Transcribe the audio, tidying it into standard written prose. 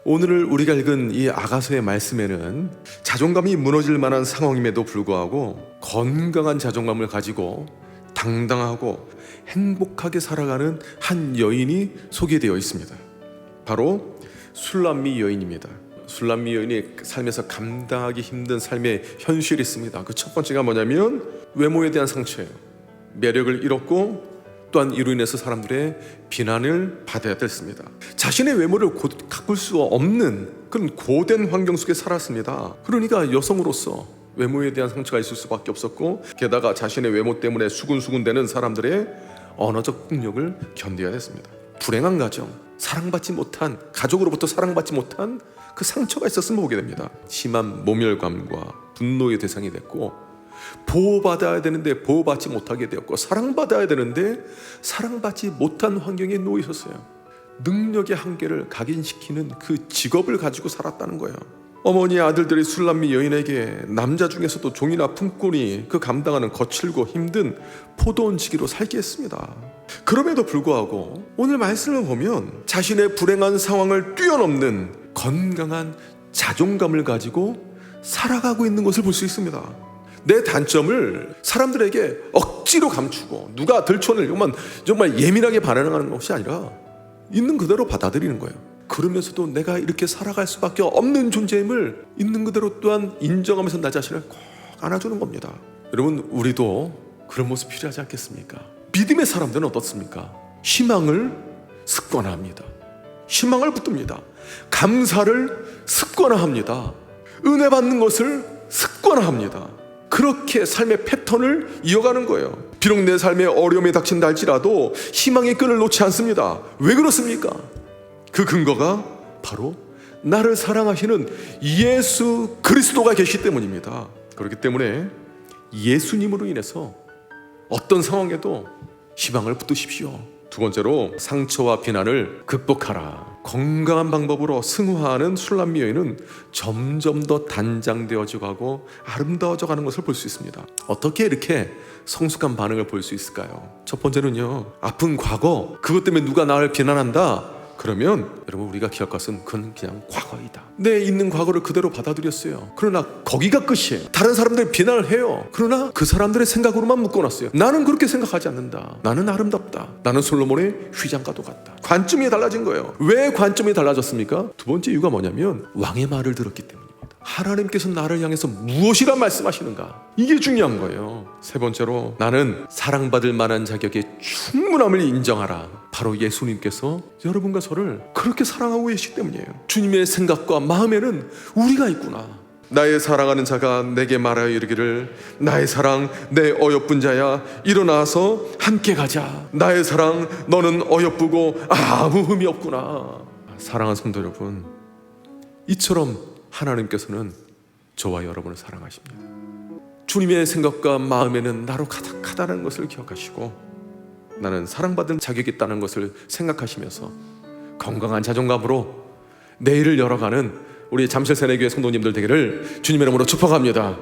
오늘 우리가 읽은 이 아가서의 말씀에는 자존감이 무너질 만한 상황임에도 불구하고 건강한 자존감을 가지고 당당하고 행복하게 살아가는 한 여인이 소개되어 있습니다. 바로 술람미 여인입니다. 술람미 여인이 삶에서 감당하기 힘든 삶의 현실이 있습니다. 그 첫 번째가 뭐냐면 외모에 대한 상처예요. 매력을 잃었고 또한 이로 인해서 사람들의 비난을 받아야 됐습니다. 자신의 외모를 가꿀 수 없는 그런 고된 환경 속에 살았습니다. 그러니까 여성으로서 외모에 대한 상처가 있을 수밖에 없었고, 게다가 자신의 외모 때문에 수군수군대는 사람들의 언어적 폭력을 견뎌야 됐습니다. 불행한 가정, 사랑받지 못한, 가족으로부터 사랑받지 못한 그 상처가 있었음을 보게 됩니다. 심한 모멸감과 분노의 대상이 됐고, 보호받아야 되는데 보호받지 못하게 되었고, 사랑받아야 되는데 사랑받지 못한 환경에 놓여 있었어요. 능력의 한계를 각인시키는 그 직업을 가지고 살았다는 거예요. 어머니 아들들이 술람미 여인에게 남자 중에서도 종이나 품꾼이 그 감당하는 거칠고 힘든 포도원지기로 살게 했습니다. 그럼에도 불구하고 오늘 말씀을 보면 자신의 불행한 상황을 뛰어넘는 건강한 자존감을 가지고 살아가고 있는 것을 볼 수 있습니다. 내 단점을 사람들에게 억지로 감추고 누가 들춰낼 정말 예민하게 반응하는 것이 아니라 있는 그대로 받아들이는 거예요. 그러면서도 내가 이렇게 살아갈 수밖에 없는 존재임을 있는 그대로 또한 인정하면서 나 자신을 꼭 안아주는 겁니다. 여러분, 우리도 그런 모습 필요하지 않겠습니까? 믿음의 사람들은 어떻습니까? 희망을 습관화합니다. 희망을 붙듭니다. 감사를 습관화합니다. 은혜 받는 것을 습관화합니다. 그렇게 삶의 패턴을 이어가는 거예요. 비록 내 삶에 어려움이 닥친다 할지라도 희망의 끈을 놓지 않습니다. 왜 그렇습니까? 그 근거가 바로 나를 사랑하시는 예수 그리스도가 계시기 때문입니다. 그렇기 때문에 예수님으로 인해서 어떤 상황에도 희망을 붙드십시오. 두 번째로, 상처와 비난을 극복하라. 건강한 방법으로 승화하는 술람미 여인은 점점 더 단장되어져 가고 아름다워져 가는 것을 볼 수 있습니다. 어떻게 이렇게 성숙한 반응을 볼 수 있을까요? 첫 번째는요, 아픈 과거, 그것 때문에 누가 나를 비난한다 그러면 여러분, 우리가 기억할 것은 그건 그냥 과거이다. 내 있는 과거를 그대로 받아들였어요. 그러나 거기가 끝이에요. 다른 사람들이 비난을 해요. 그러나 그 사람들의 생각으로만 묶어놨어요. 나는 그렇게 생각하지 않는다. 나는 아름답다. 나는 솔로몬의 휘장과도 같다. 관점이 달라진 거예요. 왜 관점이 달라졌습니까? 두 번째 이유가 뭐냐면 왕의 말을 들었기 때문입니다. 하나님께서 나를 향해서 무엇이라 말씀하시는가, 이게 중요한 거예요. 세 번째로, 나는 사랑받을 만한 자격에 충분함을 인정하라. 바로 예수님께서 여러분과 저를 그렇게 사랑하고 계시기 때문이에요. 주님의 생각과 마음에는 우리가 있구나. 나의 사랑하는 자가 내게 말하여 이르기를, 나의 사랑 내 어여쁜 자야, 일어나서 함께 가자. 나의 사랑, 너는 어여쁘고 아무 흠이 없구나. 사랑하는 성도 여러분, 이처럼 하나님께서는 저와 여러분을 사랑하십니다. 주님의 생각과 마음에는 나로 가득하다는 것을 기억하시고, 나는 사랑받은 자격이 있다는 것을 생각하시면서 건강한 자존감으로 내일을 열어가는 우리 잠실세례교회 성도님들 되기를 주님의 이름으로 축복합니다.